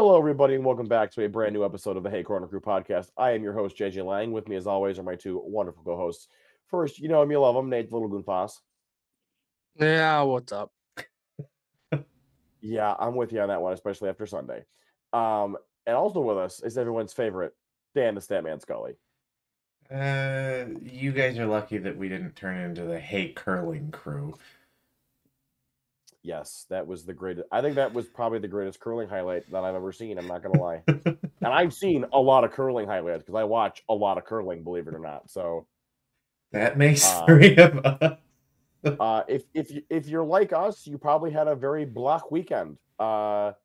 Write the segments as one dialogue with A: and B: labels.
A: Hello, everybody, and welcome back to a brand new episode of the Hey Corner Crew podcast. I am your host, JJ Lang. With me, as always, are my two wonderful co-hosts. First, you know him, you love him, Nate the Little Goon Foss.
B: Yeah, what's up?
A: Yeah, I'm with you on that one, especially after Sunday. And also with us is everyone's favorite, Dan the Statman Scully.
C: You guys are lucky that we didn't turn into the Hey Curling Crew.
A: Yes, that was the greatest. I think that was probably the greatest curling highlight that I've ever seen. I'm not going to lie. And I've seen a lot of curling highlights because I watch a lot of curling, believe it or not. So
C: that makes three of us.
A: If you're like us, you probably had a very block weekend. Some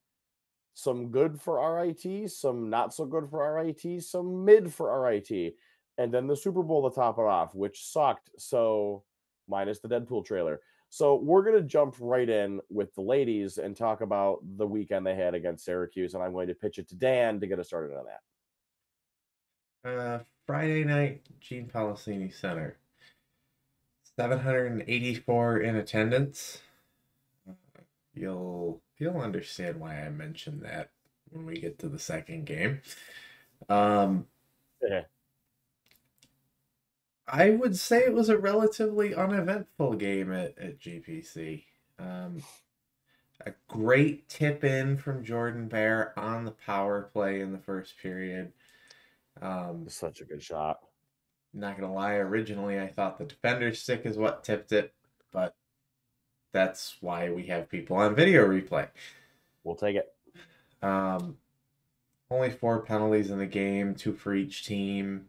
A: good for RIT, some not so good for RIT, some mid for RIT, and then the Super Bowl to top it off, which sucked. So minus the Deadpool trailer. So we're gonna jump right in with the ladies and talk about the weekend they had against Syracuse, and I'm going to pitch it to Dan to get us started on
C: that. Friday night, Gene Policini Center. 784 in attendance. You'll understand why I mentioned that when we get to the second game.
A: Yeah.
C: I would say it was a relatively uneventful game at GPC. A great tip in from Jordan Bear on the power play in the first period.
A: Such a good shot.
C: Not gonna lie, originally I thought the defender's stick is what tipped it, but that's why we have people on video replay.
A: We'll take it.
C: Only 4 penalties in the game, 2 for each team.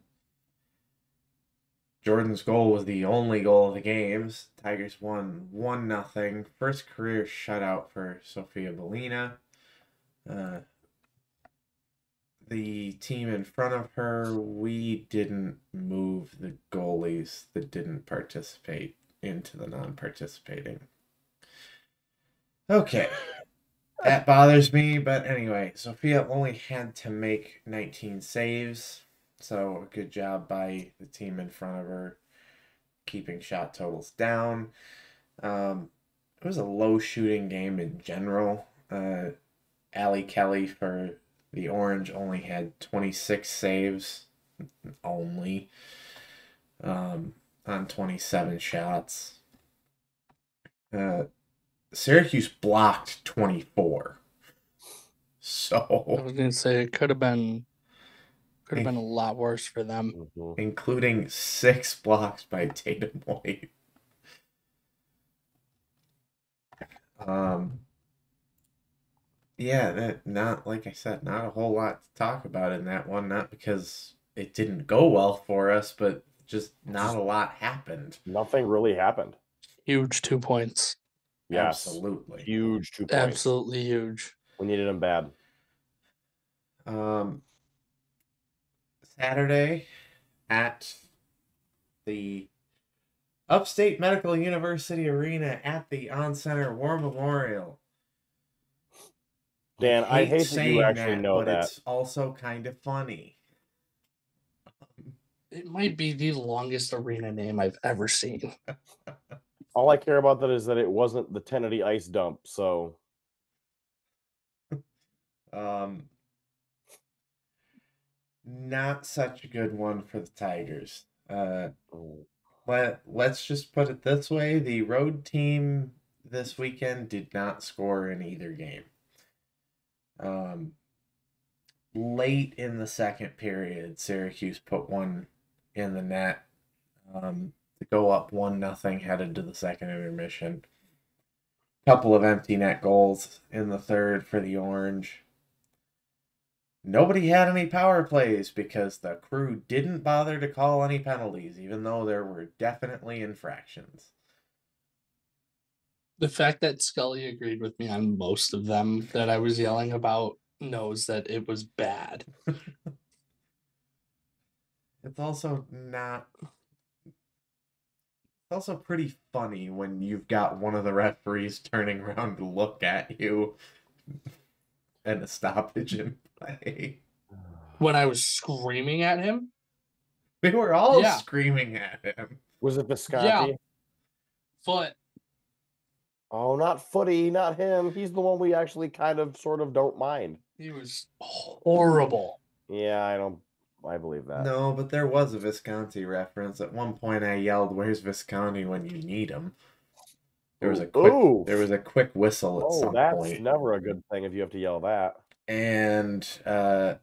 C: Jordan's goal was the only goal of the games. Tigers won 1-0. First career shutout for Sofia Belina. The team in front of her, we didn't move the goalies that didn't participate into the non-participating. Okay. That bothers me, but anyway, Sofia only had to make 19 saves. So a good job by the team in front of her, keeping shot totals down. It was a low shooting game in general. Allie Kelly for the Orange only had 26 saves only on 27 shots. Syracuse blocked 24. So
B: I was gonna say it could have been a lot worse for them.
C: Including 6 blocks by Tatum White. Yeah, that not like I said, not a whole lot to talk about in that one. Not because it didn't go well for us, but just not a lot happened.
A: Nothing really happened.
B: Huge 2 points.
A: Yes,
C: absolutely
A: huge 2 points.
B: Absolutely huge.
A: We needed them bad.
C: Saturday at the Upstate Medical University Arena at the On Center War Memorial.
A: Dan, I hate that you actually know
C: but
A: that.
C: It's also kind of funny.
B: It might be the longest arena name I've ever seen.
A: All I care about that is that it wasn't the Tennessee ice dump, so
C: not such a good one for the Tigers. Let's just put it this way. The road team this weekend did not score in either game. Late in the second period, Syracuse put one in the net to go up 1-0 headed to the second intermission. Couple of empty net goals in the third for the Orange. Nobody had any power plays because the crew didn't bother to call any penalties, even though there were definitely infractions.
B: The fact that Scully agreed with me on most of them that I was yelling about knows that it was bad.
C: It's also pretty funny when you've got one of the referees turning around to look at you and a stoppage in play.
B: When I was screaming at him?
C: We were all screaming at him.
A: Was it Biscotti?
B: Yeah. Foot.
A: Oh, not Footy, not him. He's the one we actually kind of sort of don't mind.
B: He was horrible.
A: Yeah, I believe that.
C: No, but there was a Visconti reference. At one point, I yelled, "Where's Visconti when you need him?" There was a quick whistle at some
A: that's
C: point.
A: never a good thing if you have to yell that.
C: And for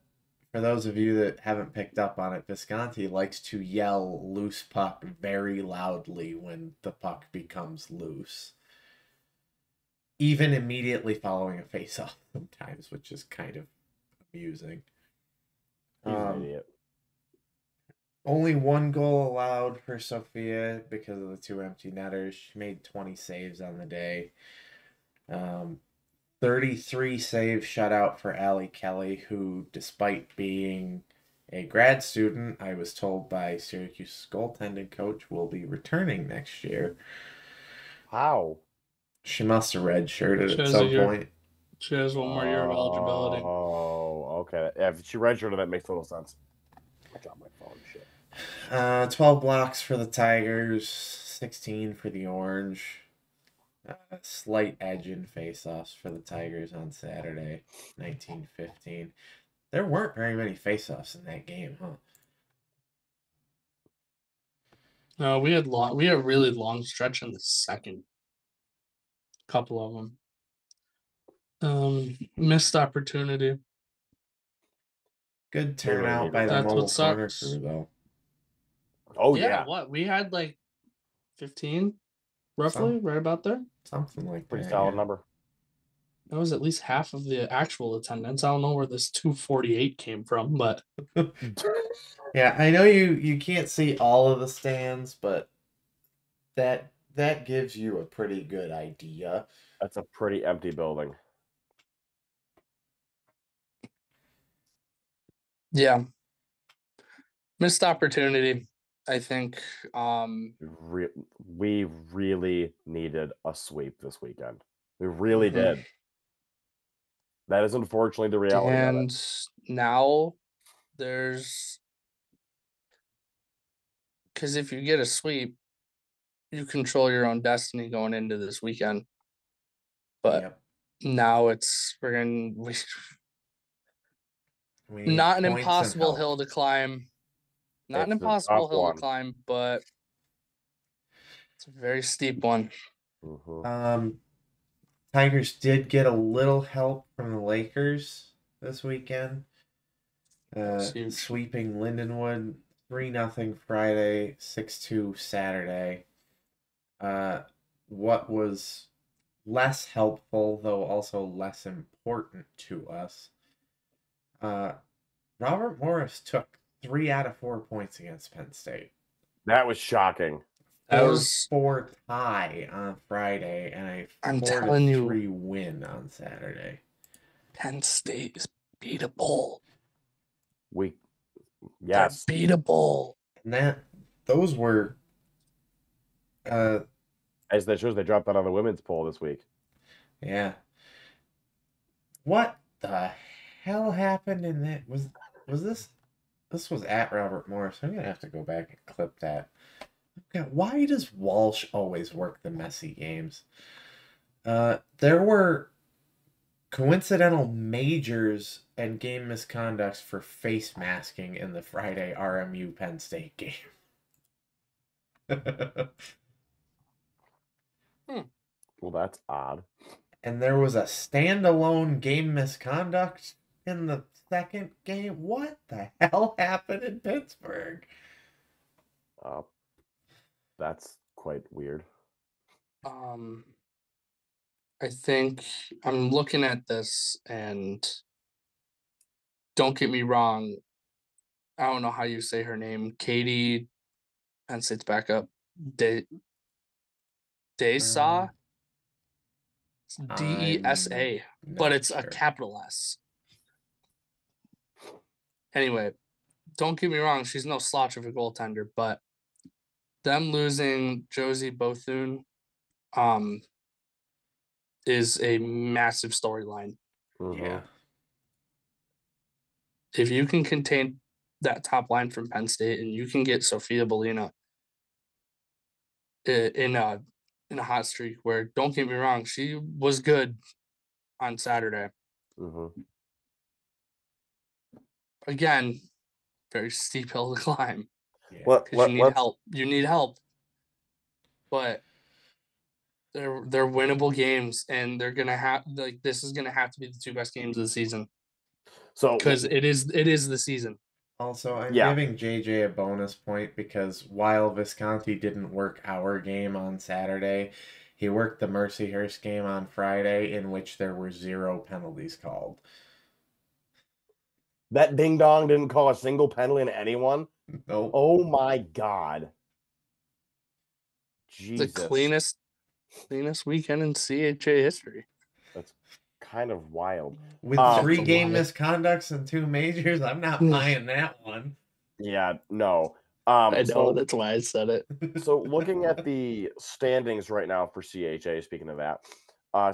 C: those of you that haven't picked up on it, Visconti likes to yell "loose puck" very loudly when the puck becomes loose. Even immediately following a face-off sometimes, which is kind of amusing.
A: He's an idiot.
C: Only one goal allowed for Sophia because of the 2 empty netters. She made 20 saves on the day. 33 save shutout for Allie Kelly, who, despite being a grad student, I was told by Syracuse's goaltending coach, will be returning next year.
A: How?
C: She must have redshirted at some point.
B: She has one more year of eligibility.
A: Oh, okay. Yeah, if she redshirted, that makes total sense. I dropped my phone. Shit.
C: 12 blocks for the Tigers, 16 for the Orange. Slight edge in face-offs for the Tigers on Saturday, 19-15. There weren't very many face-offs in that game, huh?
B: No, we had a really long stretch in the second. Couple of them. Missed opportunity.
C: Good turnout by the mobile corner crew, though.
A: Oh, yeah.
B: What? We had like 15, roughly, right about there.
C: Something like
A: Pretty
C: that.
A: solid number.
B: That was at least half of the actual attendance. I don't know where this 248 came from, but
C: yeah, I know you can't see all of the stands, but that gives you a pretty good idea.
A: That's a pretty empty building.
B: Yeah. Missed opportunity, I think.
A: We really needed a sweep this weekend. We really did. That is unfortunately the reality of it.
B: And now there's... Because if you get a sweep, you control your own destiny going into this weekend. But now it's not an impossible hill to climb. Not an impossible hill to climb, but it's a very steep one.
C: Tigers did get a little help from the Lakers this weekend. Sweeping Lindenwood 3-0 Friday, 6-2 Saturday. What was less helpful, though also less important to us, Robert Morris took 3 out of 4 points against Penn State.
A: That was shocking.
B: That was
C: 4-4 tie on Friday and a 4-3 win on Saturday.
B: Penn State is beatable.
A: Yes,
B: they're beatable.
C: And those were
A: as that shows, they dropped out on the women's poll this week.
C: Yeah. What the hell happened in that? Was this? This was at Robert Morris. I'm gonna have to go back and clip that. Okay, why does Walsh always work the messy games? There were coincidental majors and game misconducts for face masking in the Friday RMU Penn State game.
A: Well, that's odd.
C: And there was a standalone game misconduct in the second game. What the hell happened in Pittsburgh?
A: That's quite weird.
B: I think I'm looking at this, and don't get me wrong, I don't know how you say her name. Katie, Penn State's backup. Desa? DESA, but it's a capital S. Anyway, don't get me wrong, she's no slouch of a goaltender, but them losing Josie Bethune is a massive storyline.
C: Yeah.
B: If you can contain that top line from Penn State and you can get Sophia Bolina in a hot streak where, don't get me wrong, she was good on Saturday. again, very steep hill to climb.
C: Yeah.
B: Because you need help. You need help. But they're winnable games, and they're gonna have this is gonna have to be the 2 best games of the season.
A: So
B: because it is the season.
C: Also, I'm giving JJ a bonus point because while Visconti didn't work our game on Saturday, he worked the Mercyhurst game on Friday, in which there were 0 penalties called.
A: That ding dong didn't call a single penalty in anyone?
C: Nope.
A: Oh my God. Jesus.
B: The cleanest weekend in CHA history.
A: That's kind of wild.
C: With 3 game misconducts and 2 majors, I'm not buying that one.
A: Yeah, no.
B: I know, that's why I said it.
A: So looking at the standings right now for CHA, speaking of that,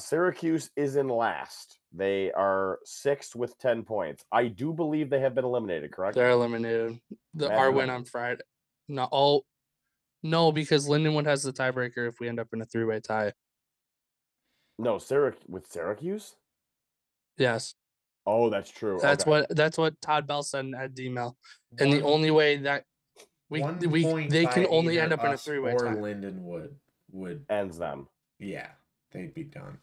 A: Syracuse is in last. They are 6th with 10 points. I do believe they have been eliminated, correct?
B: They're eliminated. Our win on Friday. No, because Lindenwood has the tiebreaker if we end up in a 3-way tie.
A: No, with Syracuse?
B: Yes.
A: Oh, that's true.
B: That's what Todd Bell said at email. And the only way that they can only end up in a 3-way tie.
C: Lindenwood would
A: ends them.
C: Yeah, they'd be done.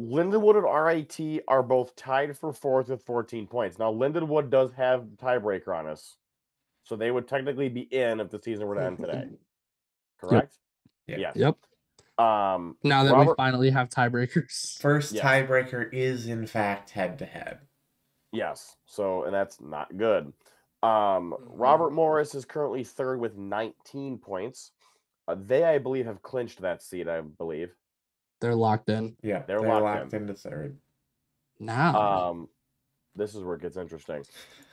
A: Lindenwood and RIT are both tied for 4th with 14 points. Now, Lindenwood does have tiebreaker on us, so they would technically be in if the season were to end today. Correct?
C: Yep.
A: Yes.
B: Yep. Now that we finally have tiebreakers.
C: First tiebreaker is, in fact, head-to-head.
A: Yes. So, and that's not good. Robert Morris is currently 3rd with 19 points. They, I believe, have clinched that seat, I believe.
B: They're locked in.
C: Yeah, they're locked into 3rd.
B: Now.
A: This is where it gets interesting.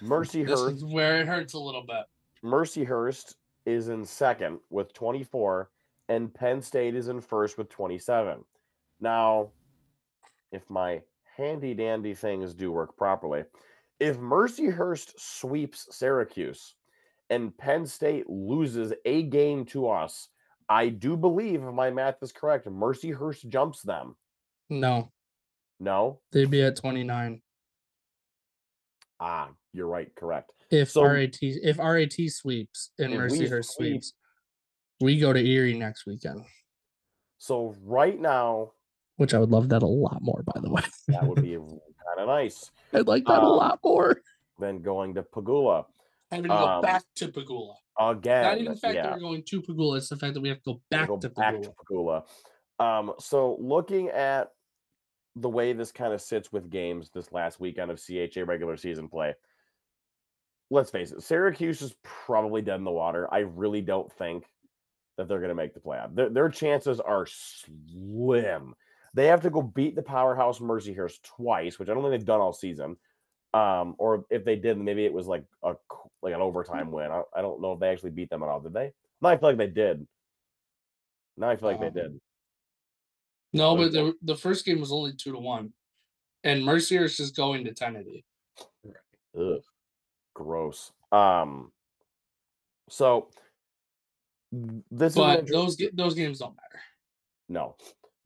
A: Mercyhurst.
B: This is where it hurts a little bit.
A: Mercyhurst is in 2nd with 24, and Penn State is in 1st with 27. Now, if my handy-dandy things do work properly, if Mercyhurst sweeps Syracuse and Penn State loses a game to us, I do believe, if my math is correct, Mercyhurst jumps them.
B: No.
A: They'd
B: be at 29.
A: You're right. Correct.
B: If RAT sweeps and Mercyhurst sweeps, we go to Erie next weekend.
A: So right now,
B: which I would love that a lot more, by the way.
A: That would be kind of nice.
B: I'd like that a lot more
A: than going to Pagula.
B: Having to go back to Pagula
A: again.
B: Not even the fact that we're going to Pagula; it's the fact that we have to go back to
A: Pagula. So looking at the way this kind of sits with games this last weekend of CHA regular season play, let's face it, Syracuse is probably dead in the water. I really don't think that they're going to make the playoff. Their chances are slim. They have to go beat the powerhouse Mercyhurst twice, which I don't think they've done all season. Or if they did, maybe it was like an overtime win. I don't know if they actually beat them at all. Did they? No, I feel like they did. They did.
B: No, but the first game was only 2-1, and Mercyhurst is going to Tennessee.
A: Ugh, gross. So those
B: games don't matter.
A: No.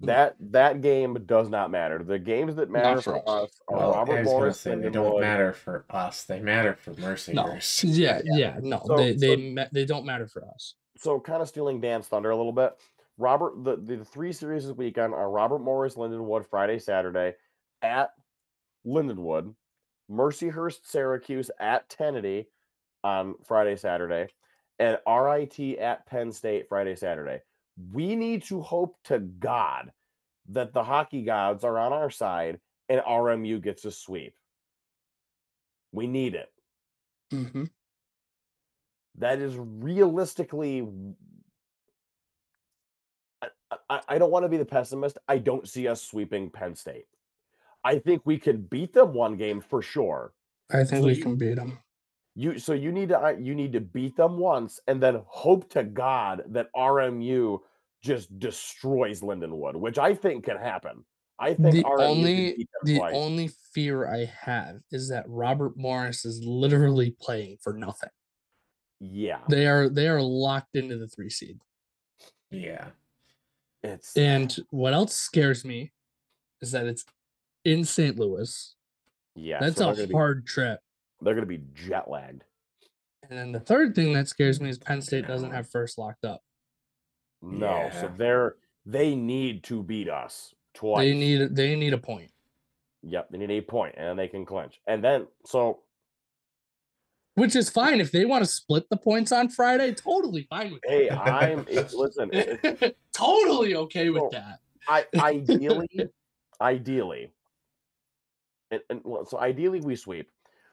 A: That game does not matter. The games that matter for us are Robert Morris.
C: They don't matter for us. They matter for Mercyhurst.
B: No. They don't matter for us.
A: So kind of stealing Dan's thunder a little bit. The 3 series this weekend are Robert Morris, Lindenwood, Friday, Saturday at Lindenwood, Mercyhurst, Syracuse at Tennessee on Friday, Saturday, and RIT at Penn State Friday, Saturday. We need to hope to God that the hockey gods are on our side and RMU gets a sweep. We need it.
B: Mm-hmm.
A: That is realistically... I don't want to be the pessimist. I don't see us sweeping Penn State. I think we can beat them one game for sure.
B: I think we can beat them.
A: You need to beat them once and then hope to God that RMU just destroys Lindenwood, which I think can happen. I think
B: the only fear I have is that Robert Morris is literally playing for nothing.
A: Yeah,
B: they are locked into the 3 seed.
C: Yeah,
B: and what else scares me is that it's in St. Louis.
A: Yeah,
B: That's
A: so
B: a hard trip.
A: they're going to be jet lagged.
B: And then the third thing that scares me is Penn State doesn't have first locked up.
A: No, so they need to beat us twice.
B: They need a point.
A: Yep, they need a point, and they can clinch. And then
B: which is fine if they want to split the points on Friday. Totally fine with
A: hey, listen,
B: totally okay with that.
A: Ideally, so ideally we sweep.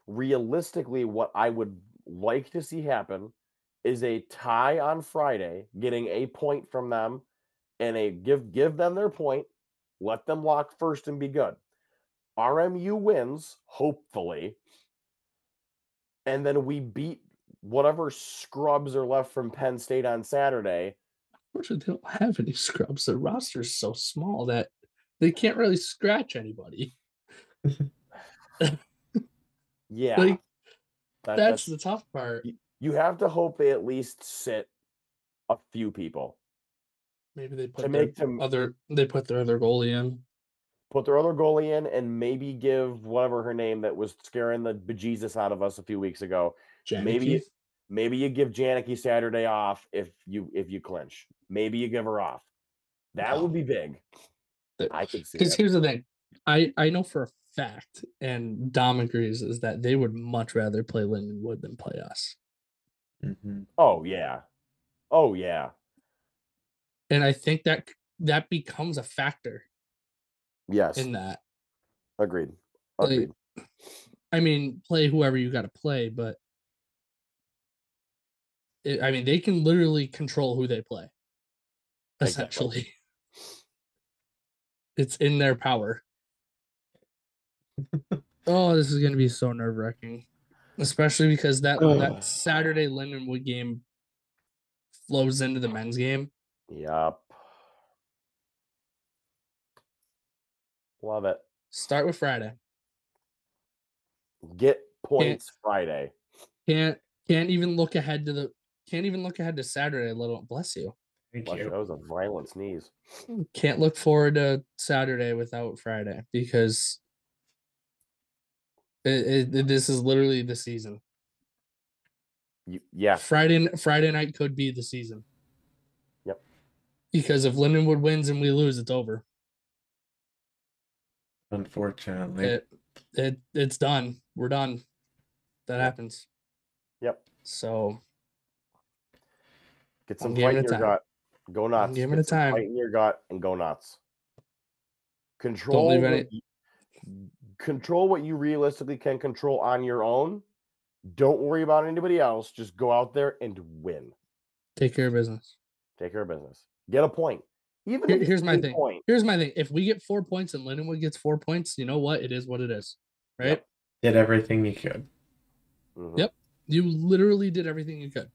A: Realistically, what I would like to see happen is a tie on Friday, getting a point from them, and give them their point, let them lock first and be good. RMU wins, hopefully, and then we beat whatever scrubs are left from Penn State on Saturday.
B: Unfortunately, they don't have any scrubs. Their roster is so small that they can't really scratch anybody.
A: Yeah.
B: Like, that's the tough part.
A: You have to hope they at least sit a few people.
B: Maybe they put their other goalie in.
A: Put their other goalie in, and maybe give whatever her name that was scaring the bejesus out of us a few weeks ago.
B: Janicki?
A: Maybe you give Janicki Saturday off if you clinch. Maybe you give her off. That would be big. I could see it.
B: Because here's the thing. I know for a fact, and Dom agrees, is that they would much rather play Lindenwood than play us.
C: Mm-hmm.
A: Oh, yeah. Oh, yeah.
B: And I think that becomes a factor.
A: Yes.
B: In that.
A: Agreed.
B: Like, I mean, play whoever you got to play, but they can literally control who they play. Essentially. Exactly. It's in their power. Oh, this is going to be so nerve-wracking. Especially because that Saturday Lindenwood game flows into the men's game.
A: Yep. Love it.
B: Start with Friday.
A: Get points Friday.
B: Can't even look ahead to Saturday, let alone bless you.
C: Thank you.
A: That was a violent sneeze.
B: Can't look forward to Saturday without Friday because this is literally the season.
A: Yeah.
B: Friday night could be the season.
A: Yep.
B: Because if Lindenwood wins and we lose, it's over.
C: Unfortunately.
B: It's done. We're done. That happens.
A: Yep.
B: So
A: get some fight in your gut. Go nuts.
B: Give it a time.
A: Fight in your gut and go nuts. Control what you realistically can control on your own. Don't worry about anybody else. Just go out there and win.
B: Take care of business.
A: Get a point.
B: Here's my thing. If we get 4 points and Lindenwood gets 4 points, you know what? It is what it is. Right?
C: Yep. Did everything you could.
A: Mm-hmm.
B: Yep. You literally did everything you could.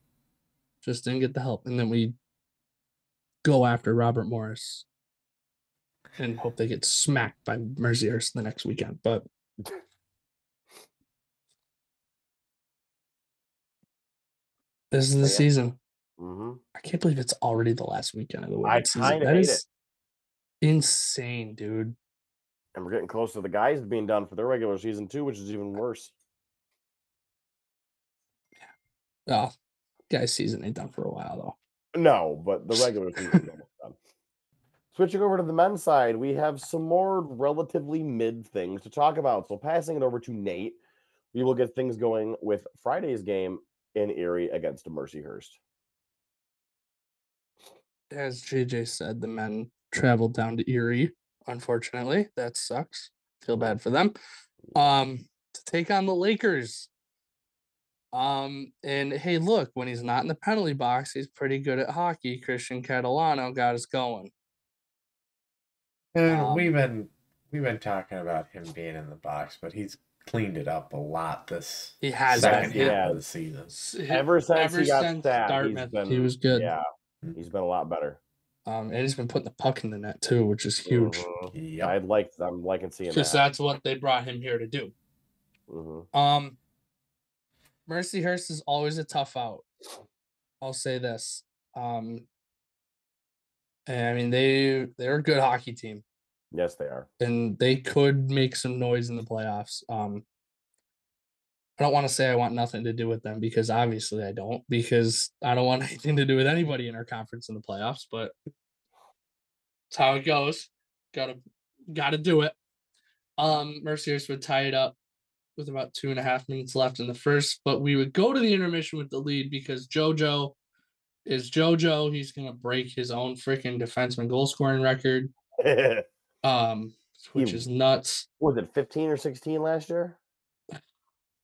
B: Just didn't get the help. And then we go after Robert Morris and hope they get smacked by Mercyhurst the next weekend. But this is the season.
A: Mm-hmm.
B: I can't believe it's already the last weekend of the women's season.
A: I kind of hate it.
B: Insane, dude.
A: And we're getting close to the guys being done for their regular season too, which is even worse.
B: Yeah. Oh, guys' season ain't done for a while though.
A: No, but the regular season is almost done. Switching over to the men's side, we have some more relatively mid things to talk about. So passing it over to Nate, we will get things going with Friday's game in Erie against Mercyhurst.
B: As JJ said, the men traveled down to Erie. Unfortunately, that sucks. Feel bad for them. To take on the Lakers. And hey, look, when he's not in the penalty box, he's pretty good at hockey. Christian Catalano got us going.
C: And we've been talking about him being in the box, but he's cleaned it up a lot this second half of the season.
A: Ever since he got stabbed,
B: he was good.
A: Yeah, he's been a lot better.
B: And he's been putting the puck in the net too, which is huge.
A: Mm-hmm. Yep. I'm liking seeing that.
B: Because that's what they brought him here to do.
A: Mm-hmm.
B: Mercyhurst is always a tough out. I'll say this. And I mean they're a good hockey team.
A: Yes, they are.
B: And they could make some noise in the playoffs. I don't want to say I want nothing to do with them because obviously I don't, because I don't want anything to do with anybody in our conference in the playoffs, but it's how it goes. Gotta do it. Mercyhurst would tie it up with about 2.5 minutes left in the first, but we would go to the intermission with the lead because JoJo is JoJo. He's gonna break his own freaking defenseman goal scoring record. Which is nuts.
A: Was it 15 or 16 last year?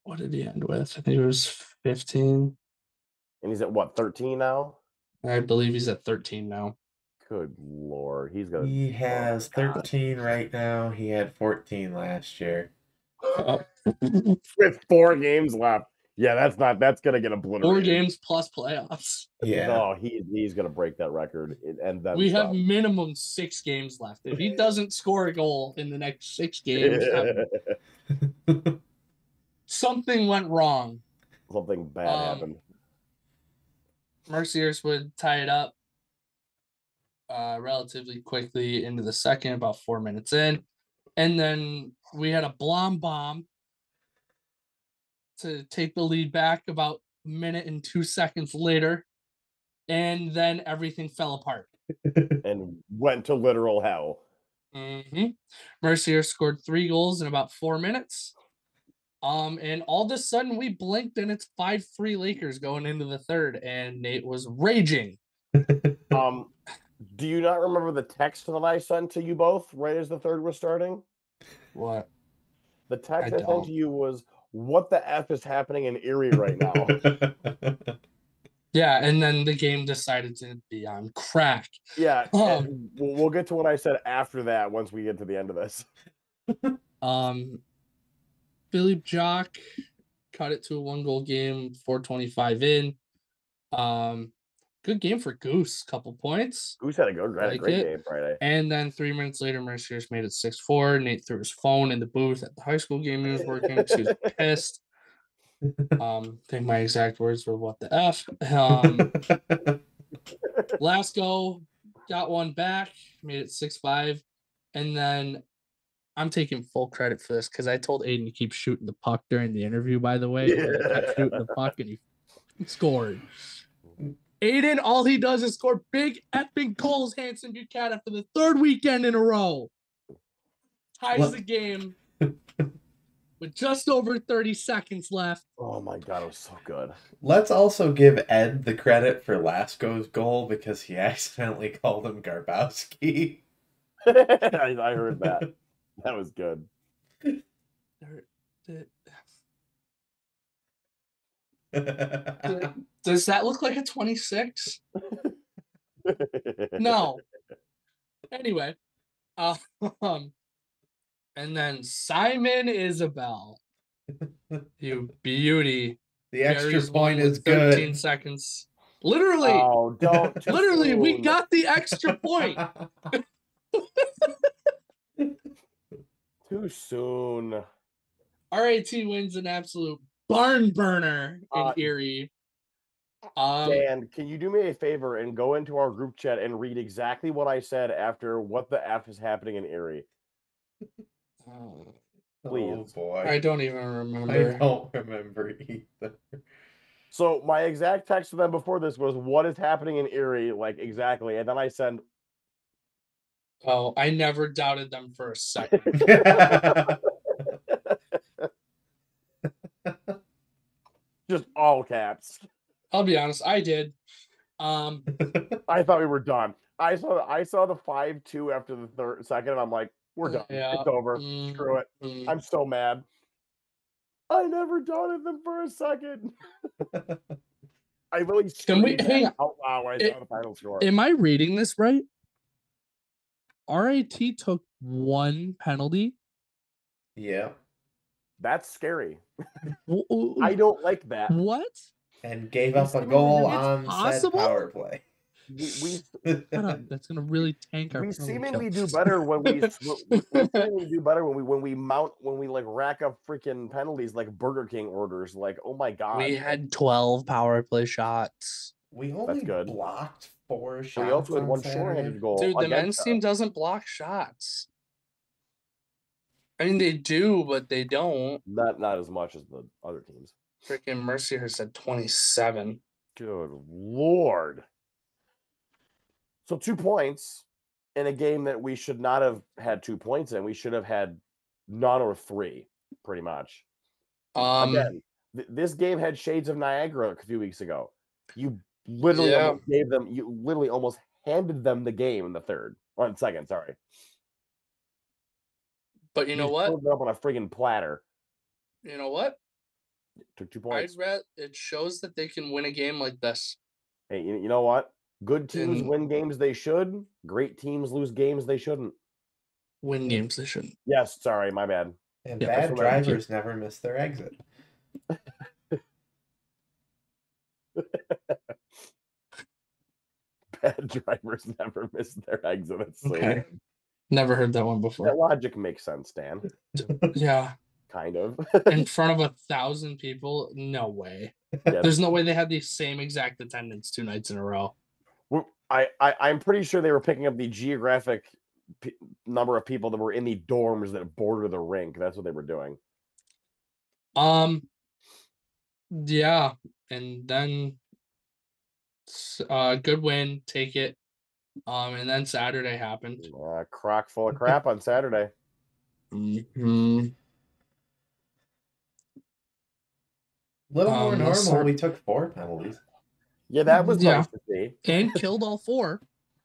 B: What did he end with? I think it was 15.
A: And he's at what, 13 now?
B: I believe he's at 13 now.
A: Good Lord.
C: He has 13 right now. He had 14 last year.
A: With 4 games left. Yeah, that's gonna get obliterated.
B: 4 games plus playoffs.
C: Yeah.
A: No, he's gonna break that record. And then
B: we have minimum 6 games left. If he doesn't score a goal in the next 6 games, something went wrong.
A: Something bad happened.
B: Mercyhurst would tie it up relatively quickly into the second, about 4 minutes in. And then we had a Blom bomb to take the lead back about 1 minute and 2 seconds later. And then everything fell apart.
A: And went to literal hell.
B: Mercyhurst scored 3 goals in about 4 minutes. And all of a sudden we blinked and it's 5-3 Lakers going into the third, and Nate was raging.
A: Do you not remember the text that I sent to you both right as the third was starting?
B: What?
A: The text I sent to you was, what the F is happening in Erie right now?
B: Yeah, and then the game decided to be on crack.
A: Yeah, we'll get to what I said after that once we get to the end of this.
B: Philippe Jock cut it to a 1-goal game, 4:25 in. Good game for Goose, couple points.
A: Goose had a great game Friday.
B: And then 3 minutes later, Mercyhurst made it 6-4. Nate threw his phone in the booth at the high school game he was working because he was pissed. I think my exact words were, what the F. Lasko got one back, made it 6-5. And then I'm taking full credit for this because I told Aiden to keep shooting the puck during the interview, by the way. Yeah. He kept shooting the puck and he scored. Aiden, all he does is score big effing goals, Hanson Buchanan, for the 3rd weekend in a row. Ties the game with just over 30 seconds left.
A: Oh my God, it was so good.
C: Let's also give Ed the credit for Lasko's goal because he accidentally called him Garbowski.
A: I heard that. That was good.
B: Does that look like a 26? No. Anyway, and then Simon Isabel, you beauty.
C: The extra point is 13
B: good. Seconds. Literally.
A: Oh, don't.
B: Literally, we got the extra point.
A: Too soon.
B: RAT wins an absolute barn burner in Erie.
A: Dan, can you do me a favor and go into our group chat and read exactly what I said after what the F is happening in Erie? Please.
C: Oh boy.
B: I don't even remember.
C: I don't remember either.
A: So my exact text to them before this was, what is happening in Erie? Like, exactly. And then I sent...
B: Oh, I never doubted them for a second.
A: Just all caps.
B: I'll be honest, I did.
A: I thought we were done. I saw the 5-2 after the second, and I'm like, we're done.
B: Yeah.
A: It's over. Screw it. I'm so mad. I never doubted them for a second. I really
B: hang on.
A: out loud when I saw the final score.
B: Am I reading this right? RAT took 1 penalty.
C: Yeah.
A: That's scary. I don't like that.
B: What?
C: And gave up a goal on said power play.
B: That's gonna really tank our.
A: We seemingly do better when we like rack up freaking penalties like Burger King orders. Like, oh my God,
B: we had 12 power play shots.
C: We only blocked 4 shots.
A: We also had 1 shorthanded goal.
B: Dude, the men's team doesn't block shots. I mean, they do, but they don't.
A: Not as much as the other teams.
B: Freaking Mercyhurst said 27.
A: Good Lord. So 2 points in a game that we should not have had 2 points in. We should have had none or 3, pretty much. Again, this game had shades of Niagara a few weeks ago. You literally almost handed them the game in the third. Or in second, sorry.
B: But you know what?
A: Served it up on a friggin' platter.
B: You know what?
A: Took 2 points.
B: It shows that they can win a game like this.
A: Hey, you know what? Good teams win games they should. Great teams lose games they shouldn't.
B: Win games they shouldn't.
A: Yes, sorry, my bad.
C: And bad drivers never miss their exit.
A: Bad drivers never miss their exit. That's so
B: Okay.
A: weird.
B: Never heard that one before.
A: That logic makes sense, Dan.
B: Yeah.
A: Kind of.
B: In front of 1,000 people? No way.
A: Yeah.
B: There's no way they had the same exact attendance 2 nights in a row.
A: I'm pretty sure they were picking up the geographic number of people that were in the dorms that border the rink. That's what they were doing.
B: Yeah, and then good win, take it. And then Saturday happened.
A: Crock full of crap on Saturday.
B: Mm-hmm.
C: Little more normal. We took 4 penalties.
A: Yeah, that was nice to see.
B: And killed all 4.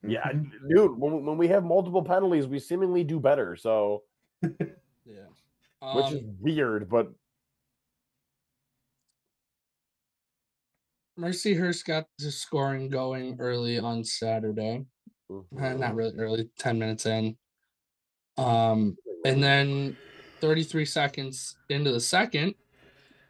A: Yeah, dude. When we have multiple penalties, we seemingly do better. So,
B: yeah,
A: which is weird, but
B: Mercyhurst got the scoring going early on Saturday. Not really early, 10 minutes in. And then 33 seconds into the second,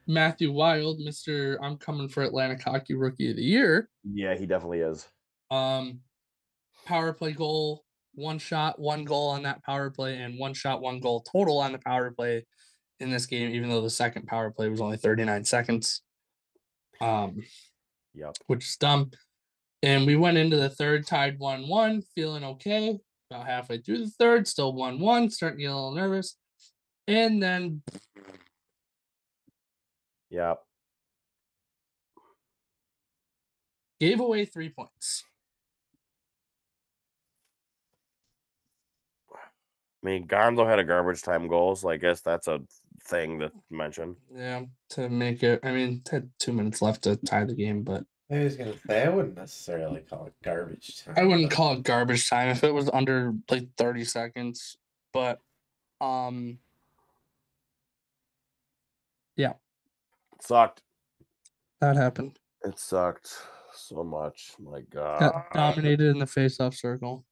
B: Matthew Wild, Mr. I'm coming for Atlantic Hockey Rookie of the Year.
A: Yeah, he definitely is.
B: Power play goal, 1 shot, 1 goal on that power play, and 1 shot, 1 goal total on the power play in this game, even though the second power play was only 39 seconds.
A: Yep.
B: Which is dumb. And we went into the third tied 1-1, feeling okay. About halfway through the third, still 1-1, starting to get a little nervous. And then gave away 3 points.
A: I mean, Gonzo had a garbage time goal, so I guess that's a thing to mention.
B: Yeah, to make it. I mean, it had 2 minutes left to tie the game, but
C: I was gonna say I wouldn't necessarily call it garbage time.
B: I wouldn't call it garbage time if it was under like 30 seconds. But yeah.
A: It sucked.
B: That happened.
A: It sucked so much. My God.
B: Got dominated in the face-off circle.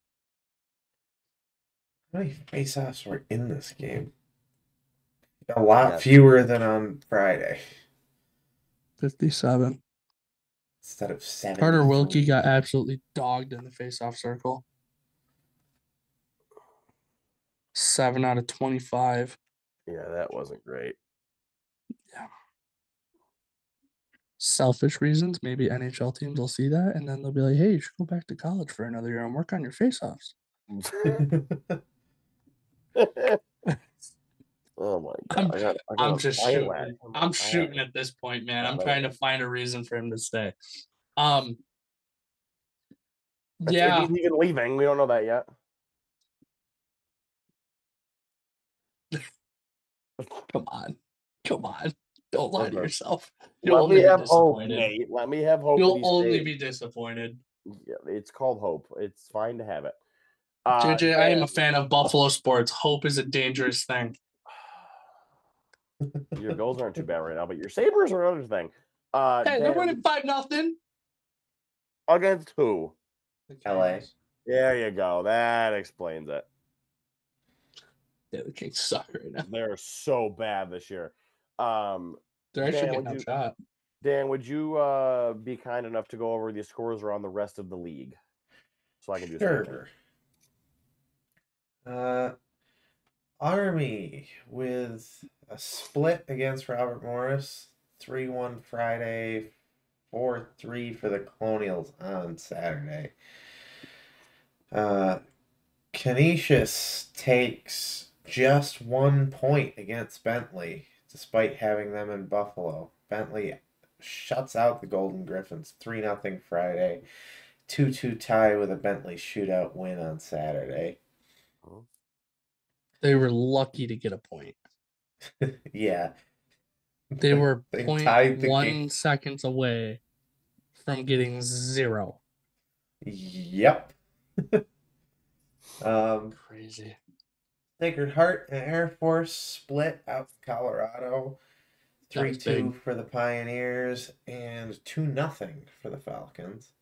C: How many face-offs were in this game? A lot fewer than on Friday.
B: 57.
C: Instead of 7.
B: Carter Wilkie got absolutely dogged in the face-off circle. 7 out of 25.
A: Yeah, that wasn't great.
B: Yeah. Selfish reasons. Maybe NHL teams will see that, and then they'll be like, hey, you should go back to college for another year and work on your face-offs.
A: Oh my God!
B: I'm just shooting. I'm shooting at this point, man. I'm trying to find a reason for him to stay. Yeah.
A: If he's even leaving, we don't know that yet.
B: Come on. Don't lie to yourself.
A: Let me have hope, Nate. Let me have hope.
B: You'll only be disappointed.
A: Yeah, it's called hope. It's fine to have it.
B: JJ, I am a fan of Buffalo sports. Hope is a dangerous thing.
A: Your goals aren't too bad right now, but your Sabres are another thing.
B: Hey, they're winning 5-0.
A: Against who?
C: LA.
A: There you go. That explains it.
B: Yeah, the Kings suck right now.
A: They're so bad this year.
B: They're actually getting outshot.
A: Dan, would you be kind enough to go over the scores around the rest of the league? So I can do
C: sure. Army with a split against Robert Morris, 3-1 Friday, 4-3 for the Colonials on Saturday. Canisius takes just 1 point against Bentley, despite having them in Buffalo. Bentley shuts out the Golden Griffins 3-0 Friday. 2-2 tie with a Bentley shootout win on Saturday.
B: They were lucky to get a point.
C: Yeah.
B: They were
C: They tied the
B: 0.1
C: game.
B: seconds away from getting 0.
C: Yep.
B: Crazy.
C: Sacred Heart and Air Force split out Colorado. 3-2 for the Pioneers and 2-0 for the Falcons.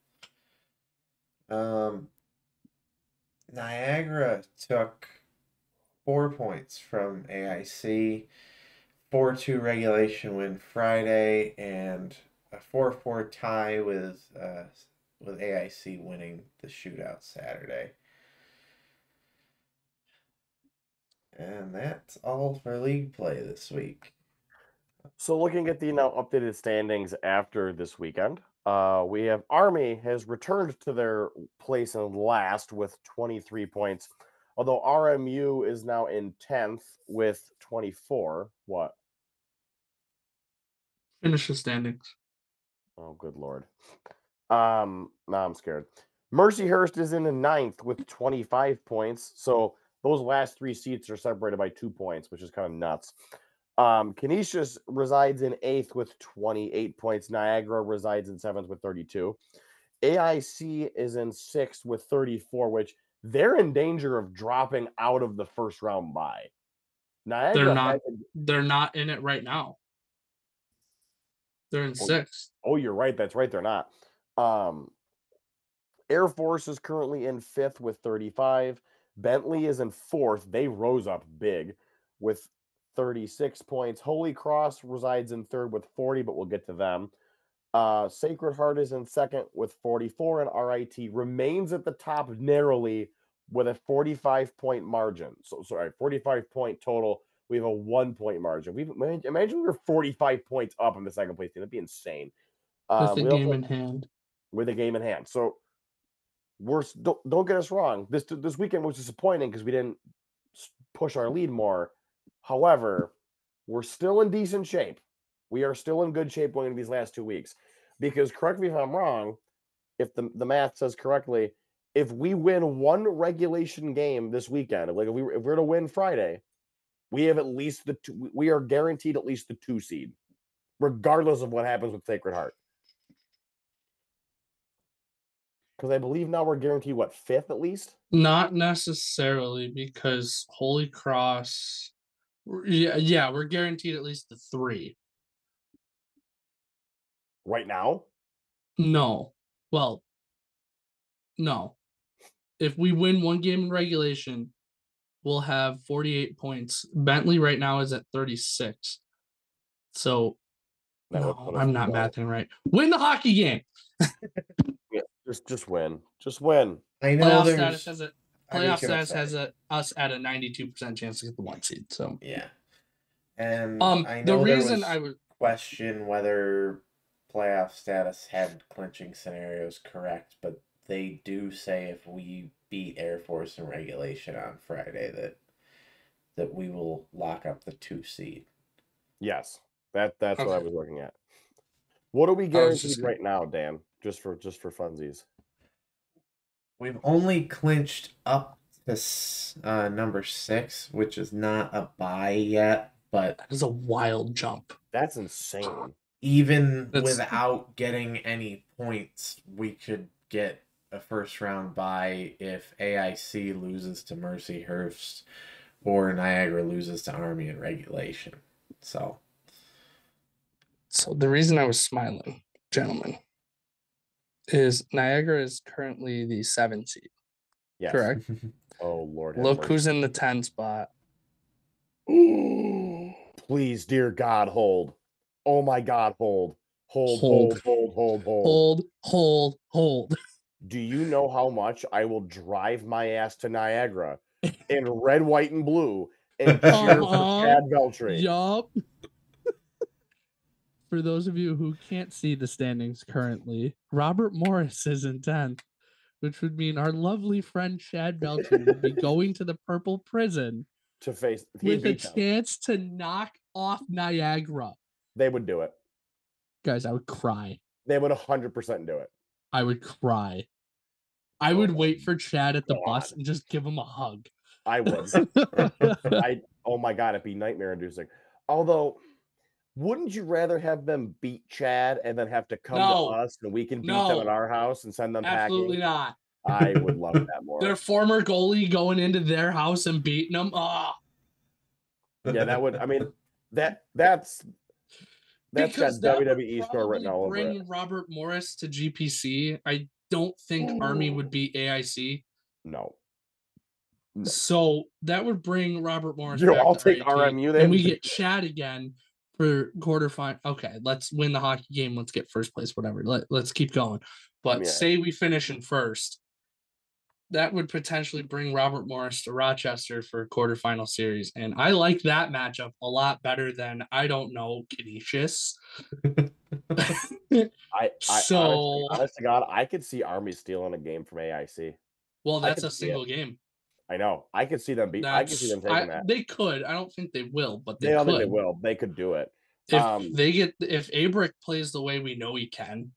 C: Niagara took 4 points from AIC, 4-2 regulation win Friday, and a 4-4 tie with AIC winning the shootout Saturday. And that's all for league play this week.
A: So looking at the now updated standings after this weekend, we have Army has returned to their place in last with 23 points, although RMU is now in 10th with 24. What?
B: Finish the standings.
A: Oh, good Lord. Now I'm scared. Mercyhurst is in the 9th with 25 points. So those last 3 seats are separated by 2 points, which is kind of nuts. Canisius resides in 8th with 28 points. Niagara resides in 7th with 32. AIC is in 6th with 34, which they're in danger of dropping out of the first round bye. Niagara
B: they're not in it right now. They're in 6th.
A: Oh, you're right. That's right. They're not. Air Force is currently in 5th with 35. Bentley is in 4th. They rose up big with 36 points. Holy Cross resides in 3rd with 40, but we'll get to them. Sacred Heart is in 2nd with 44, and RIT remains at the top narrowly with a 45-point margin. So, sorry, 45-point total. We have a 1-point margin. Imagine we were 45 points up in the second place team. That'd be insane.
B: With the game in hand.
A: With a game in hand. So, don't get us wrong. This weekend was disappointing because we didn't push our lead more. However, we're still in decent shape. We are still in good shape going into these last 2 weeks. Because correct me if I'm wrong, if the math says correctly, if we win one regulation game this weekend, like if we're to win Friday, we have at least we are guaranteed at least the 2 seed, regardless of what happens with Sacred Heart. Because I believe now we're guaranteed, what, 5th at least?
B: Not necessarily, because Holy Cross... Yeah, we're guaranteed at least the 3.
A: Right now?
B: No. Well, no. If we win one game in regulation, we'll have 48 points. Bentley right now is at 36. So, no, I'm not mathing right. Win the hockey game!
A: Yeah, just win. Just win.
C: I know
B: Playoff status has us at a 92% chance to get the 1 seed. So
C: yeah, and I know the reason I would question whether playoff status had clinching scenarios correct, but they do say if we beat Air Force in regulation on Friday that we will lock up the 2 seed.
A: Yes, that's okay. What I was looking at. What are we guaranteed right now, Dan? Just for funsies.
C: We've only clinched up to number 6, which is not a bye yet, but
B: that is a wild jump.
A: That's insane.
C: Even without getting any points, we could get a first round bye if AIC loses to Mercyhurst or Niagara loses to Army in regulation. So
B: the reason I was smiling, gentlemen, is Niagara is currently the 7 seed.
A: Yes.
B: Correct?
A: Oh, Lord.
B: Look who's in the 10 spot.
A: Ooh. Please, dear God, hold. Oh, my God, hold. Hold. Do you know how much I will drive my ass to Niagara in red, white, and blue and cheer for Chad Beltry?
B: Yup. For those of you who can't see the standings currently, Robert Morris is in 10th, which would mean our lovely friend Chad Beltry would be going to the Purple Prison
A: to face
B: with a
A: beat them.
B: chance to knock off Niagara.
A: They would do it.
B: Guys, I would cry.
A: They would 100% do it.
B: I would cry. I would wait for Chad at the bus
A: God.
B: and just give him a hug.
A: I would. Oh my God, it'd be nightmare inducing. Although, wouldn't you rather have them beat Chad and then have to come to us and we can beat them at our house and send them
B: Absolutely
A: packing?
B: not.
A: I would love that more.
B: Their former goalie going into their house and beating them. Oh.
A: Yeah, that would. I mean, that's got WWE store written all over it.
B: Bring Robert Morris to GPC. I don't think Army would beat AIC.
A: No.
B: So that would bring Robert Morris.
A: I'll take RMU then.
B: And we get Chad again for quarterfinal. Okay, let's win the hockey game. Let's get first place, whatever. Let's keep going. But say we finish in first. That would potentially bring Robert Morris to Rochester for a quarterfinal series. And I like that matchup a lot better than, I don't know, Canisius.
A: Honest to God, I could see Army stealing a game from AIC.
B: Well, that's a single game.
A: I know. I could see them I could see them taking that.
B: They could. I don't think they will, but
A: they don't think they will. They could do it.
B: If Abrick plays the way we know he can.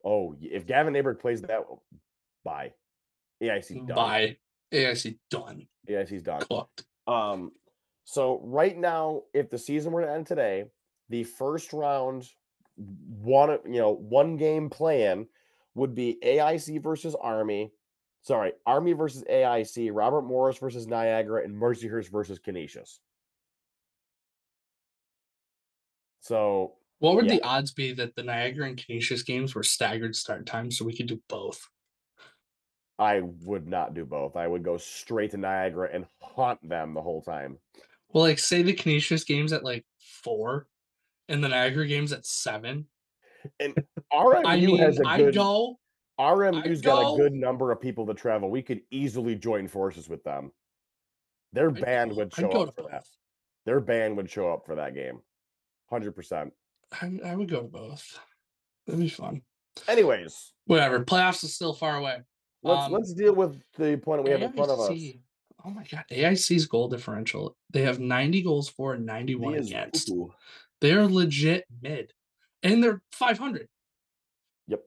A: Oh, if Gavin Abrick plays that, bye. AIC done.
B: Bye. AIC done.
A: AIC's done.
B: Cooked.
A: So right now, if the season were to end today, the first round one game plan would be AIC versus Army. Sorry, Army versus AIC, Robert Morris versus Niagara, and Mercyhurst versus Canisius. So
B: what would the odds be that the Niagara and Canisius games were staggered start times so we could do both?
A: I would not do both. I would go straight to Niagara and haunt them the whole time.
B: Well, like say the Canisius games at like 4 and the Niagara games at 7.
A: And RMU has a good RMU's got a good number of people to travel. We could easily join forces with them. Their band would show up for that. Their band would show up for that game. 100%.
B: I would go to both. That'd be fun.
A: Anyways.
B: Whatever. Playoffs is still far away.
A: Let's deal with the opponent we have in front of us.
B: Oh my God. AIC's goal differential. They have 90 goals for and 91 against. They're legit mid. And they're 500.
A: Yep.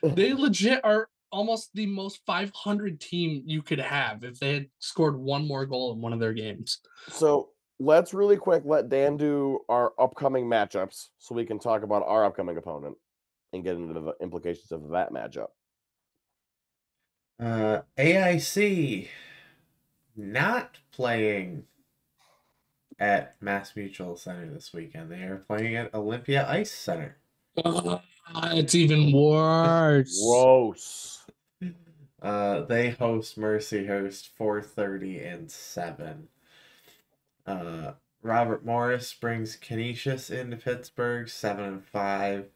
B: They legit are almost the most 500 team you could have if they had scored one more goal in one of their games.
A: So let's really quick let Dan do our upcoming matchups so we can talk about our upcoming opponent and get into the implications of that matchup.
C: AIC not playing at Mass Mutual Center this weekend. They are playing at Olympia Ice Center.
B: It's even worse.
A: Gross.
C: They host Mercyhurst 4:30 and 7. Robert Morris brings Canisius into Pittsburgh 7-5.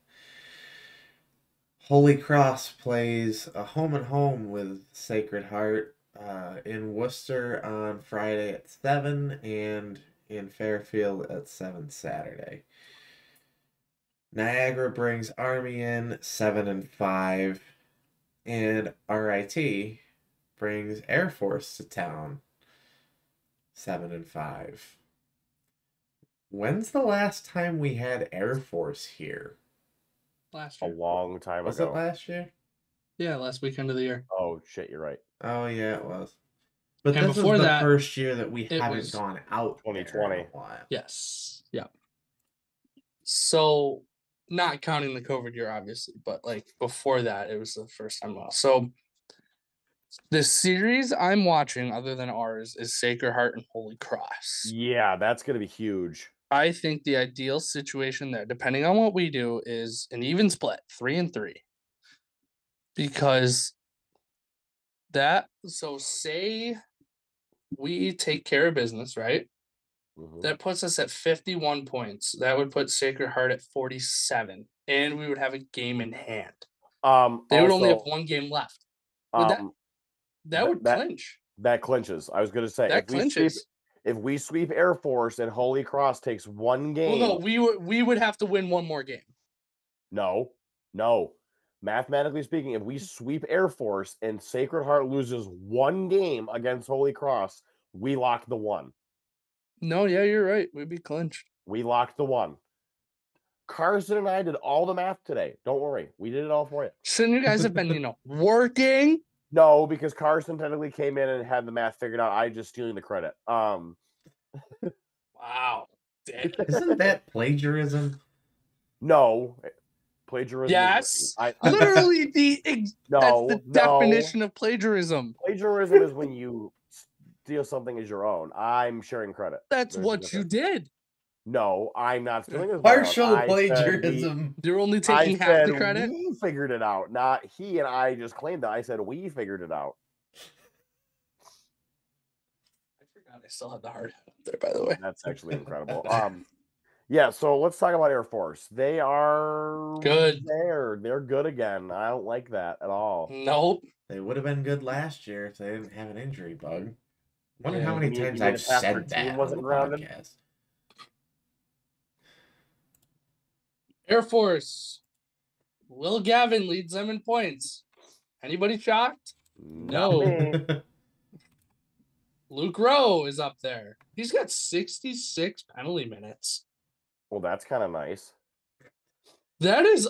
C: Holy Cross plays a home and home with Sacred Heart in Worcester on Friday at 7 and in Fairfield at 7 Saturday. Niagara brings Army in 7-5, and RIT brings Air Force to town 7-5. When's the last time we had Air Force here?
B: Last year.
A: A long time ago.
C: Was it last year?
B: Yeah, last weekend of the year.
A: Oh shit, you're right.
C: Oh yeah, it was. But
B: and
C: this
B: before
C: is the
B: that,
C: first year that we haven't gone out
A: 2020.
C: in a while.
B: Yes. Yeah. So, not counting the COVID year, obviously, but like before that, it was the first time. So, the series I'm watching, other than ours, is Sacred Heart and Holy Cross.
A: Yeah, that's going to be huge.
B: I think the ideal situation there, depending on what we do, is an even split, 3-3. Because say we take care of business, right? Mm-hmm. That puts us at 51 points. That would put Sacred Heart at 47, and we would have a game in hand. They would only have one game left. That would clinch.
A: That clinches. I was going to say
B: that clinches.
A: If we sweep Air Force and Holy Cross takes one game,
B: well, no, we would have to win one more game.
A: No. Mathematically speaking, if we sweep Air Force and Sacred Heart loses one game against Holy Cross, We locked the 1.
B: No, yeah, you're right. We'd be clinched.
A: We locked the 1. Carson and I did all the math today. Don't worry. We did it all for you.
B: Shouldn't you guys have been, working?
A: No, because Carson technically came in and had the math figured out. I just stealing the credit.
B: Wow.
C: Isn't that plagiarism?
A: No. Plagiarism.
B: Yes.
A: I
B: Literally that's the definition of plagiarism.
A: Plagiarism is when you steal something as your own. I'm sharing credit.
B: That's what you did.
A: No, I'm not stealing as
C: Partial plagiarism.
B: You're only taking half the credit?
A: We figured it out, not he and I just claimed that. I said we figured it out.
B: I forgot I still had the hard hat up there, by the way.
A: That's actually incredible. Yeah, so let's talk about Air Force. They are
B: good.
A: They're good again. I don't like that at all.
B: Nope.
C: They would have been good last year if they didn't have an injury bug. I wonder
B: Yeah,
C: how many times I've said that on the podcast.
B: Air Force. Will Gavin leads them in points. Anybody shocked? No. Luke Rowe is up there. He's got 66 penalty minutes.
A: Well, that's kind of nice.
B: That is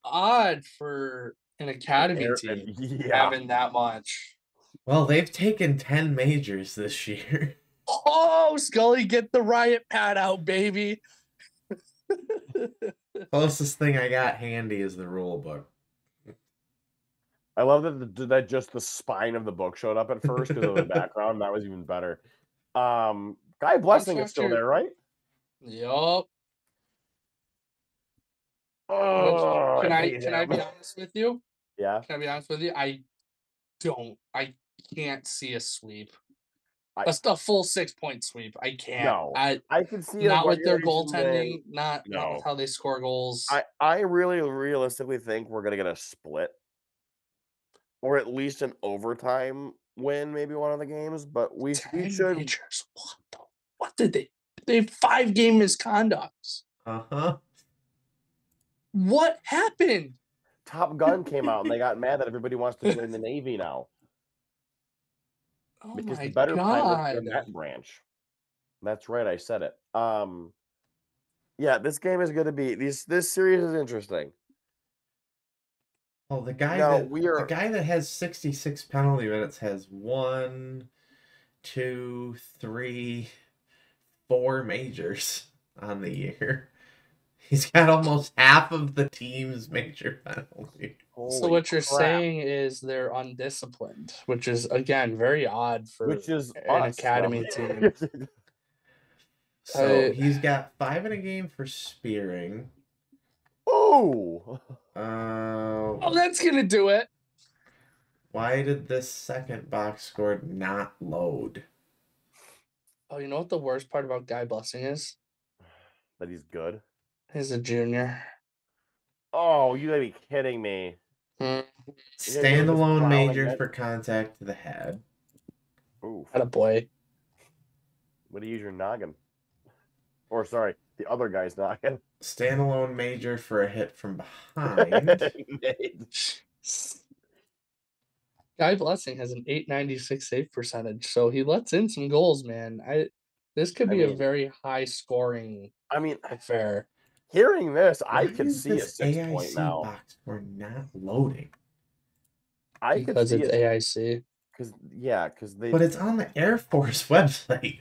B: odd for an academy team having that much.
C: Well, they've taken 10 majors this year.
B: Oh, Scully, get the riot pad out, baby.
C: Closest thing I got handy is the rule book.
A: I love that just the spine of the book showed up at first because of the background. That was even better. Guy Blessing is still there, right?
B: Yup.
A: Oh,
B: can I be honest with you?
A: Yeah.
B: Can I be honest with you? I can't see a sweep. That's a full 6-point sweep. I can't.
A: No, I can see it
B: not with their goaltending, not with how they score goals.
A: I really realistically think we're gonna get a split, or at least an overtime win, maybe one of the games. But we should.
B: Majors. What did they? They have 5-game misconducts. What happened?
A: Top Gun came out and they got mad that everybody wants to join the Navy now.
B: Oh
A: because
B: my
A: the better
B: God.
A: pilot that branch. That's right, I said it. Yeah, this game is going to be this series is interesting.
C: Oh, the guy that has 66 penalty minutes has 1, 2, 3, 4 majors on the year. He's got almost half of the team's major penalty.
B: So what you're saying is they're undisciplined, which is again very odd for an academy team.
C: So he's got 5 in a game for spearing.
A: Oh,
B: that's gonna do it.
C: Why did this second box score not load?
B: Oh, you know what the worst part about Guy Blessing is?
A: That he's good.
B: He's a junior.
A: Oh, you gotta be kidding me.
C: Standalone major for contact to the head.
A: Ooh.
B: Attaboy.
A: What do you use your noggin? Or sorry, the other guy's noggin.
C: Standalone major for a hit from behind.
B: Guy Blessing has an .896 save percentage, so he lets in some goals, man. This could be a very high scoring affair.
A: Hearing this, I can see a 6-point now.
C: Box score not loading.
B: Because it's AIC.
C: But it's on the Air Force website.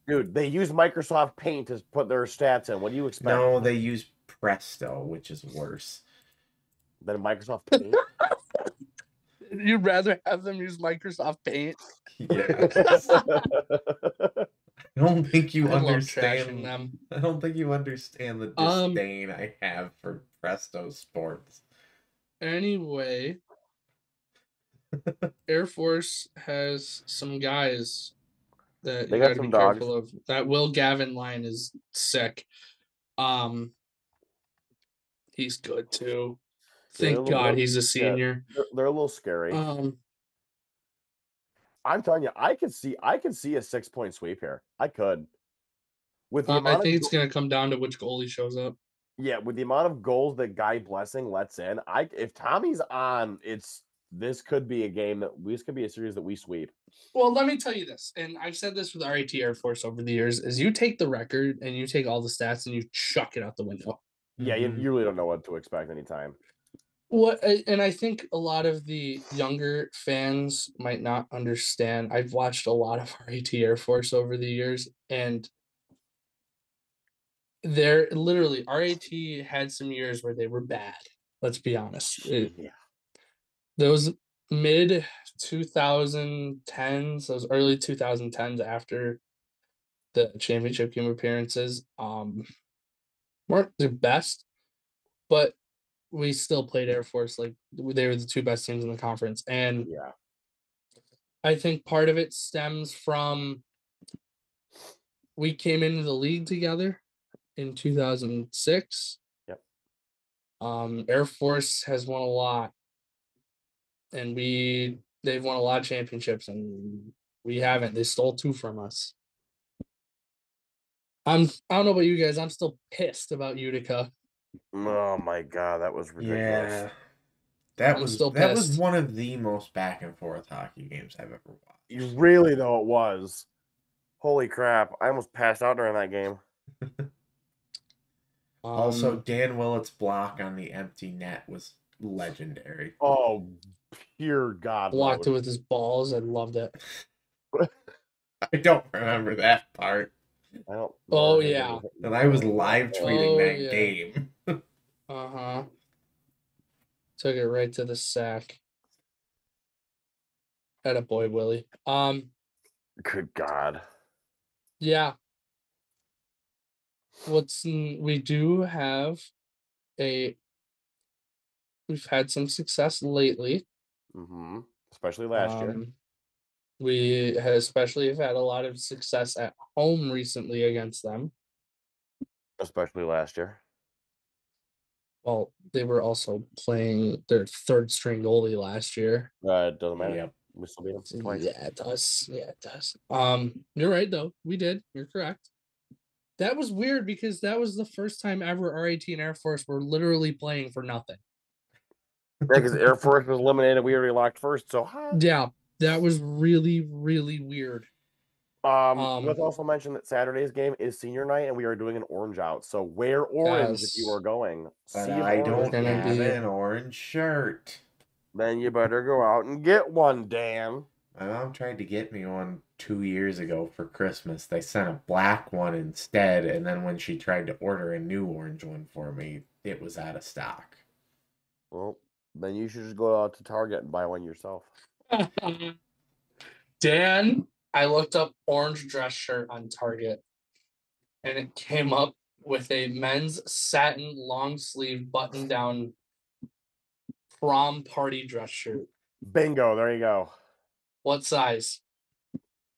A: Dude, they use Microsoft Paint to put their stats in. What do you expect?
C: No, they use Presto, which is worse
A: than Microsoft Paint.
B: You'd rather have them use Microsoft Paint?
C: Yeah. I don't think you understand. I don't think you understand the disdain I have for Presto Sports.
B: Anyway, Air Force has some guys that you gotta be careful of. That Will Gavin line is sick. He's good too. Thank God he's a senior.
A: Yeah, they're a little scary. I'm telling you, I could see a 6-point sweep here. I could. With the
B: I think it's gonna come down to which goalie shows up.
A: Yeah, with the amount of goals that Guy Blessing lets in, if Tommy's on, it's this could be a series that we sweep.
B: Well, let me tell you this, and I've said this with RIT Air Force over the years, is you take the record and you take all the stats and you chuck it out the window.
A: Yeah, you really don't know what to expect anytime.
B: And I think a lot of the younger fans might not understand. I've watched a lot of RIT Air Force over the years, and they're literally RIT had some years where they were bad. Let's be honest. Those mid 2010s, those early 2010s after the championship game appearances, weren't the best, but we still played Air Force like they were the two best teams in the conference. And
A: Yeah,
B: I think part of it stems from we came into the league together in 2006.
A: Yep.
B: Air Force has won a lot, and they've won a lot of championships, and we haven't. They stole 2 from us. I don't know about you guys. I'm still pissed about Utica.
A: Oh my god, that was ridiculous.
C: Yeah. That
B: I'm
C: was
B: still
C: that was
B: pissed.
C: one of the most back and forth hockey games I've ever watched.
A: Really though, it was. Holy crap! I almost passed out during that game.
C: Also, Dan Willett's block on the empty net was legendary.
A: Oh, pure god
B: blocked it
A: mode.
B: with his balls. I loved it.
C: I don't remember that part.
A: I don't.
B: Oh, yeah.
C: And I was live tweeting that
B: yeah.
C: game.
B: Took it right to the sack. Had a boy, Willie.
A: Good God.
B: Yeah. We do have we've had some success lately.
A: Mm-hmm. Especially last year.
B: We especially have had a lot of success at home recently against them.
A: Especially last year.
B: Well, they were also playing their third string goalie last year.
A: It doesn't matter.
C: Yep.
A: We still beat them twice.
B: Yeah, it does. Yeah, it does. You're right though. We did. You're correct. That was weird because that was the first time ever RIT and Air Force were literally playing for nothing.
A: Yeah, because Air Force was eliminated. We already locked first. So
B: yeah, that was really, really weird.
A: Let's also mention that Saturday's game is senior night, and we are doing an orange out. So wear orange if you are going.
C: But I don't have an orange shirt.
A: Then you better go out and get one, Dan.
C: My mom tried to get me one 2 years ago for Christmas. They sent a black one instead, and then when she tried to order a new orange one for me, it was out of stock.
A: Well, then you should just go out to Target and buy one yourself.
B: Dan, I looked up orange dress shirt on Target, and it came up with a men's satin long sleeve button down prom party dress shirt.
A: Bingo, there you go.
B: What size?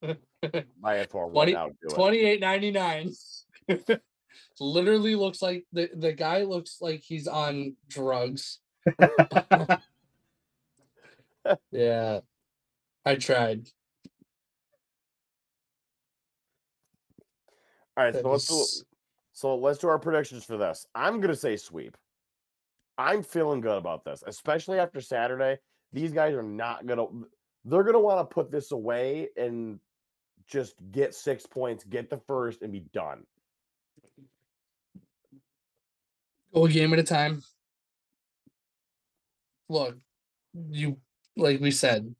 A: Buy it for right now.
B: $28.99. Literally looks like the guy looks like he's on drugs. Yeah, I tried.
A: All right, so let's do our predictions for this. I'm gonna say sweep. I'm feeling good about this, especially after Saturday. These guys are not gonna. They're gonna want to put this away and just get 6 points, get the first, and be done.
B: Go a game at a time. Look, like we said,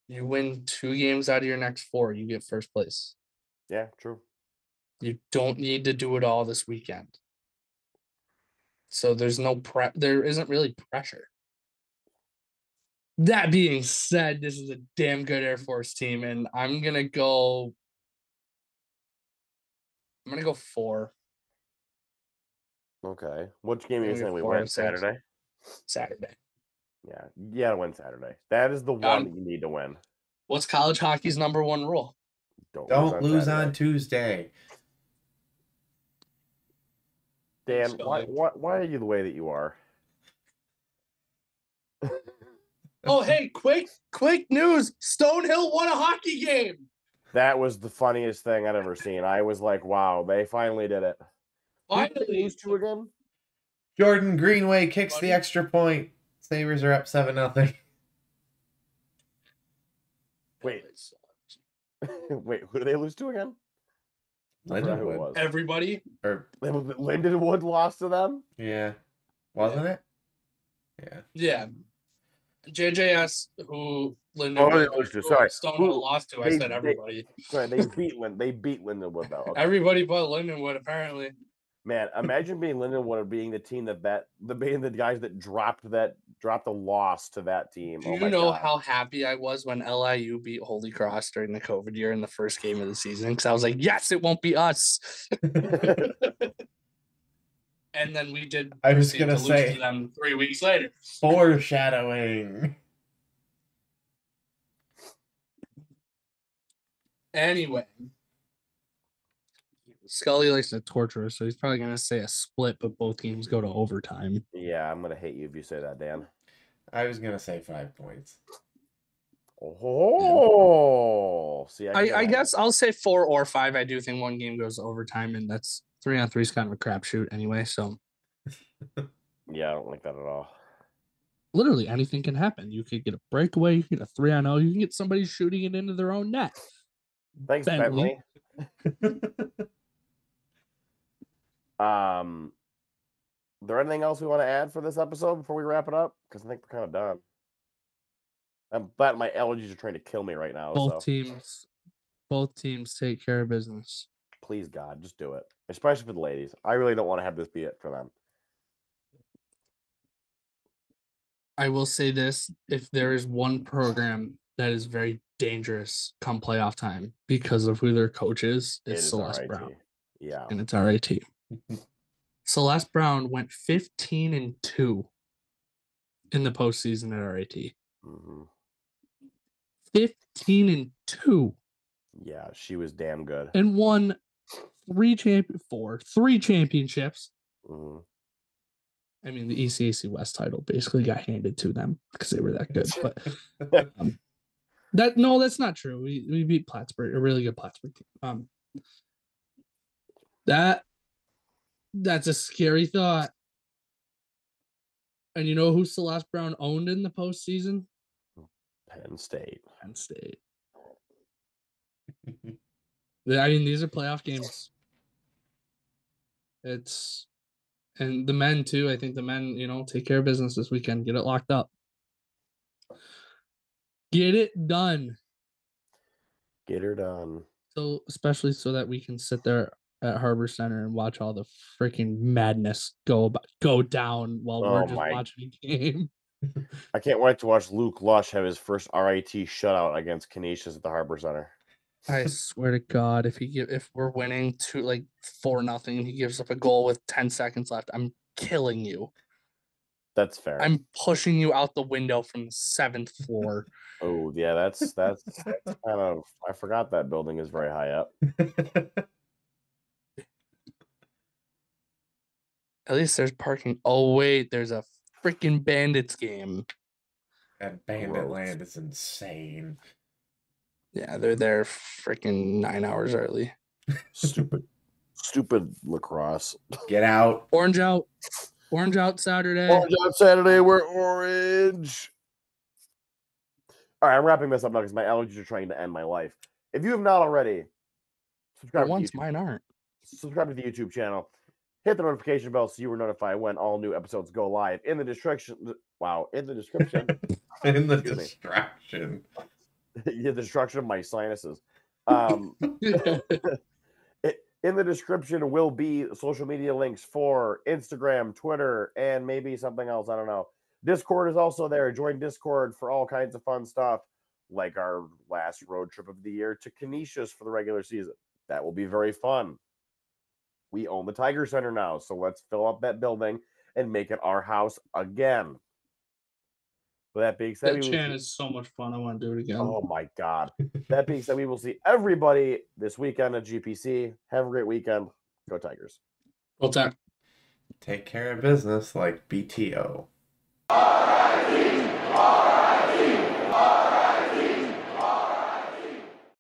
B: you win 2 games out of your next 4, you get first place.
A: Yeah, true.
B: You don't need to do it all this weekend. So there's no there isn't really pressure. That being said, this is a damn good Air Force team, and I'm gonna go 4.
A: Okay. Which game are you saying we win? Saturday?
B: Saturday.
A: Yeah, you gotta win Saturday. That is the one that you need to win.
B: What's college hockey's number 1 rule?
C: Don't lose on Tuesday.
A: Dan, why are you the way that you are?
B: Oh, hey, quick news. Stonehill won a hockey game.
A: That was the funniest thing I'd ever seen. I was like, wow, they finally did it.
B: Finally.
A: Lose to again?
C: Jordan Greenway kicks the extra point. Sabres are up 7-0.
A: Wait. Wait, who did they lose to again? I forgot who it was.
B: Everybody.
C: Or
A: Lindenwood lost to them?
C: yeah. Wasn't it? Yeah.
B: Yeah. JJS, who
A: they
B: Lindenwood,
A: lose to.
B: who
A: Sorry.
B: Stonewall lost to. I said
A: They-
B: everybody.
A: Sorry, they beat Lindenwood though. Okay.
B: Everybody but Lindenwood, apparently.
A: Man, imagine being Lindenwood being the team being the guys that dropped the loss to that team.
B: Do you know how happy I was when LIU beat Holy Cross during the COVID year in the first game of the season? Because I was like, yes, it won't be us. And then we did.
C: I was
B: proceed
C: gonna
B: to lose
C: say
B: to them 3 weeks later.
C: foreshadowing.
B: Anyway, Scully likes to torture us, so he's probably gonna say a split, but both games go to overtime.
A: Yeah, I'm gonna hate you if you say that, Dan.
C: I was gonna say 5 points.
A: Oh, see,
B: I guess I'll say 4 or 5. I do think one game goes to overtime, and that's 3-on-3 is kind of a crapshoot anyway. So
A: yeah, I don't like that at all.
B: literally anything can happen. You could get a breakaway, you can get a 3-on-0, you can get somebody shooting it into their own net.
A: Thanks, Bentley. There anything else we want to add for this episode before we wrap it up? Because I think we're kind of done. I'm glad my allergies are trying to kill me right now.
B: Both teams take care of business.
A: Please, God, just do it. Especially for the ladies. I really don't want to have this be it for them.
B: I will say this: if there is one program that is very dangerous come playoff time because of who their coach is, it's Celeste Brown.
A: Yeah.
B: And it's RIT. Celeste Brown went 15-2 in the postseason at RIT.
A: Mm-hmm.
B: 15-2.
A: Yeah, she was damn good.
B: And won 3 championships.
A: Mm-hmm.
B: I mean, the ECAC West title basically got handed to them because they were that good. But that's not true. We beat Plattsburgh, a really good Plattsburgh team. That's a scary thought. And you know who Celeste Brown owned in the postseason?
A: Penn State.
B: I mean, these are playoff games. And the men too. I think the men, take care of business this weekend. Get it locked up. Get it done.
A: Get her done.
B: So, especially so that we can sit there at Harbor Center and watch all the freaking madness go down while we're just watching a game.
A: I can't wait to watch Luke Lush have his first RIT shutout against Canisius at the Harbor Center.
B: I swear to God, if we're winning 4-0, and he gives up a goal with 10 seconds left, I'm killing you.
A: That's fair.
B: I'm pushing you out the window from the 7th floor.
A: Oh yeah, that's kind of. I forgot that building is very high up.
B: At least there's parking. Oh wait, there's a freaking Bandits game.
C: That Bandit Land is insane.
B: Yeah, they're there freaking 9 hours early.
A: Stupid lacrosse.
C: Get out.
B: Orange out Saturday.
A: Orange out Saturday. We're orange. All right, I'm wrapping this up now because my allergies are trying to end my life. If you have not already, subscribe.
B: Mine aren't.
A: Subscribe to the YouTube channel. Hit the notification bell so you were notified when all new episodes go live. In the description. Wow, in the description.
C: In the distraction.
A: Yeah, the destruction of my sinuses. In the description will be social media links for Instagram, Twitter, and maybe something else. I don't know. Discord is also there. Join Discord for all kinds of fun stuff, like our last road trip of the year to Canisius for the regular season. That will be very fun. We own the Tiger Center now, so let's fill up that building and make it our house again. With that being said,
B: that chant is so much fun. I want to do it again.
A: Oh my God. That being said, we will see everybody this weekend at GPC. Have a great weekend. Go Tigers.
B: Well,
C: take care of business like BTO.